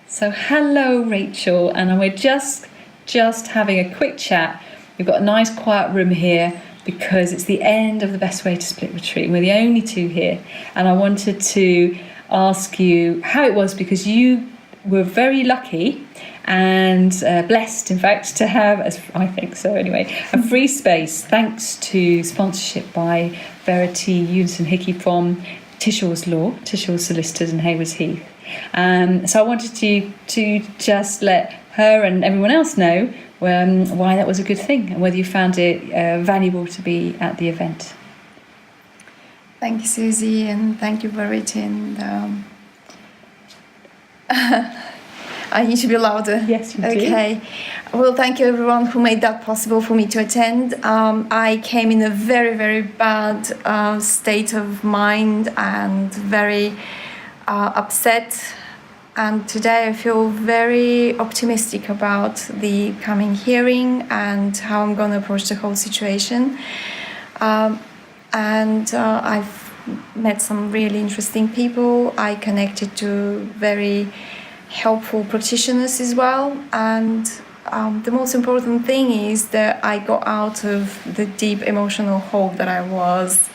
So hello, Rachel, and we're just having a quick chat. We've got a nice quiet room here because it's the end of the Best Way to Split retreat. We're the only two here, and I wanted to ask you how it was, because you were very lucky and blessed, in fact, to have, as I think so anyway, a free space thanks to sponsorship by Verity Unison Hickey from Tishaw's Law, Tishaw's Solicitors in Haywards Heath. So I wanted to just let her and everyone else know why that was a good thing and whether you found it valuable to be at the event. Thank you, Susie, and thank you, Verity. And I need to be louder. Yes, you do. Okay. Well, thank you, everyone who made that possible for me to attend. I came in a very, very bad state of mind and very upset. And today I feel very optimistic about the coming hearing and how I'm going to approach the whole situation. I've met some really interesting people. I connected to very helpful practitioners as well. And the most important thing is that I got out of the deep emotional hole that I was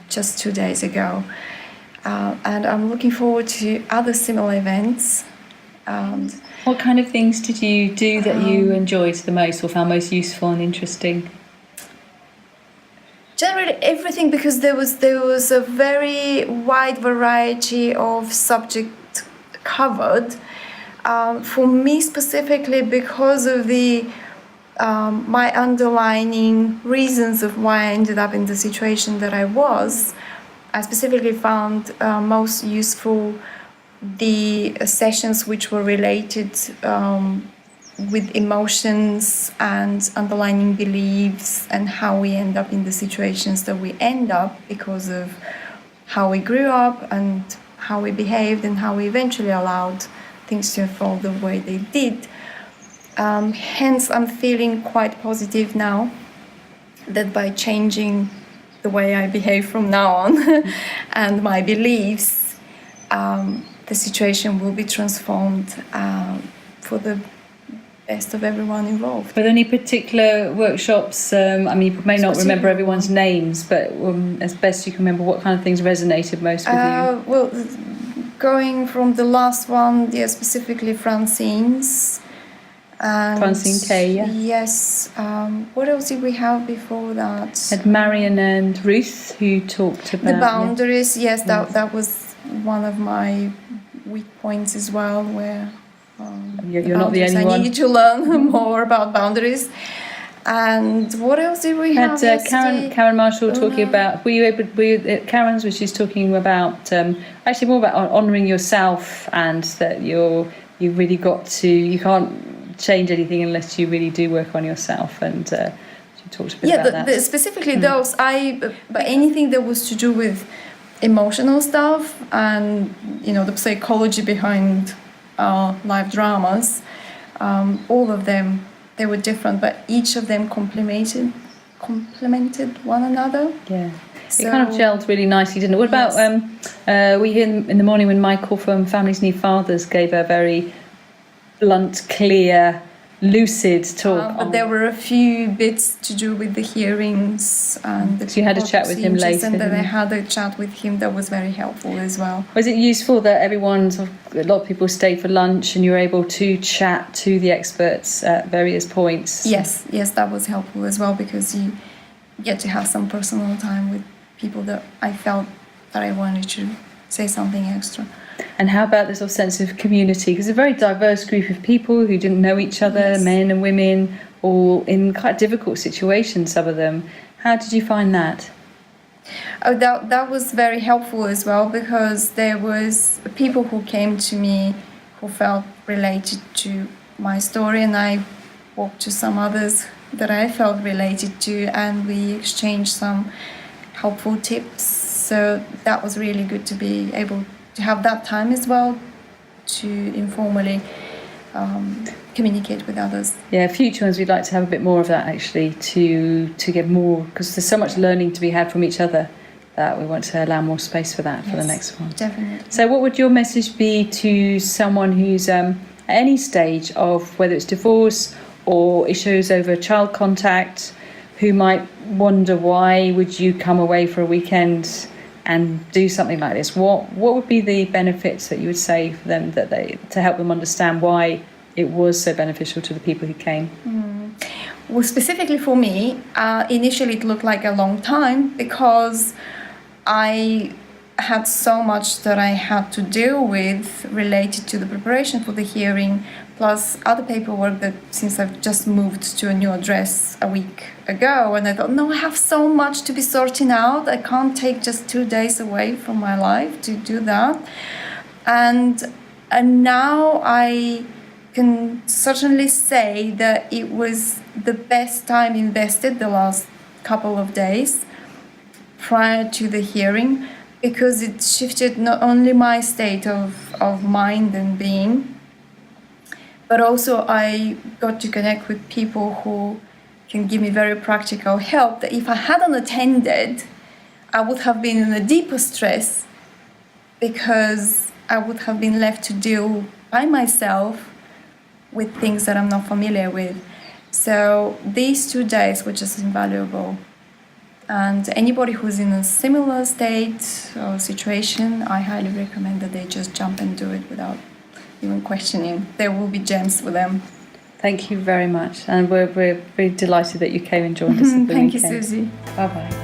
just 2 days ago. And I'm looking forward to other similar events. What kind of things did you do that you enjoyed the most or found most useful and interesting? Generally everything, because there was a very wide variety of subject covered. For me specifically, because of the my underlying reasons of why I ended up in the situation that I was, I specifically found most useful the sessions which were related with emotions and underlying beliefs and how we end up in the situations that we end up because of how we grew up and how we behaved and how we eventually allowed things to unfold the way they did. Hence, I'm feeling quite positive now that by changing the way I behave from now on and my beliefs, the situation will be transformed for the best of everyone involved. Were there any particular workshops? I mean, you may not remember everyone's names, but as best you can remember, what kind of things resonated most with you? Well, going from the last one, specifically Francine's. And Francine Kay, yeah. Yes. What else did we have before that? Had Marion and Ruth who talked about the boundaries. Yes, that was one of my weak points as well, where you're not the only one. I needed to learn more about boundaries. And what else did we have? Karen Marshall talking about. Were you at Karen's, where she's talking about actually more about honouring yourself, and that you really got to, you can't change anything unless you really do work on yourself, and she talked a bit about that. Specifically those, but anything that was to do with emotional stuff and the psychology behind life dramas, all of them, they were different, but each of them complemented one another. Yeah. So, it kind of gelled really nicely, didn't it? What about we here in the morning when Michael from Families Need Fathers gave a very blunt, clear, lucid talk. But there were a few bits to do with the hearings and so you had a chat with him later, and then I had a chat with him that was very helpful as well. Was it useful that a lot of people stayed for lunch and you were able to chat to the experts at various points? Yes, that was helpful as well, because you get to have some personal time with people that I felt that I wanted to say something extra. And how about this sort of sense of community? Because it's a very diverse group of people who didn't know each other, yes. Men and women, all in quite difficult situations, some of them. How did you find that? Oh, that was very helpful as well, because there was people who came to me who felt related to my story, and I walked to some others that I felt related to, and we exchanged some helpful tips. So that was really good to be able to have that time as well to informally communicate with others. Yeah, future ones we'd like to have a bit more of that, actually, to get more, because there's so much learning to be had from each other. that we want to allow more space for that for the next one. Definitely. So what would your message be to someone who's at any stage of whether it's divorce or issues over child contact, who might wonder why would you come away for a weekend and do something like this? What would be the benefits that you would say for them to help them understand why it was so beneficial to the people who came? Well, specifically for me, initially it looked like a long time because I had so much that I had to deal with related to the preparation for the hearing, plus other paperwork that since I've just moved to a new address a week ago, and I thought, no, I have so much to be sorting out. I can't take just 2 days away from my life to do that. And now I can certainly say that it was the best time invested the last couple of days prior to the hearing, because it shifted not only my state of mind and being, but also I got to connect with people who can give me very practical help that if I hadn't attended, I would have been in a deeper stress because I would have been left to deal by myself with things that I'm not familiar with. So these 2 days were just invaluable. And anybody who's in a similar state or situation, I highly recommend that they just jump and do it without even questioning. There will be gems for them. Thank you very much. And we're very delighted that you came and joined us. Thank you, Susie. Bye-bye.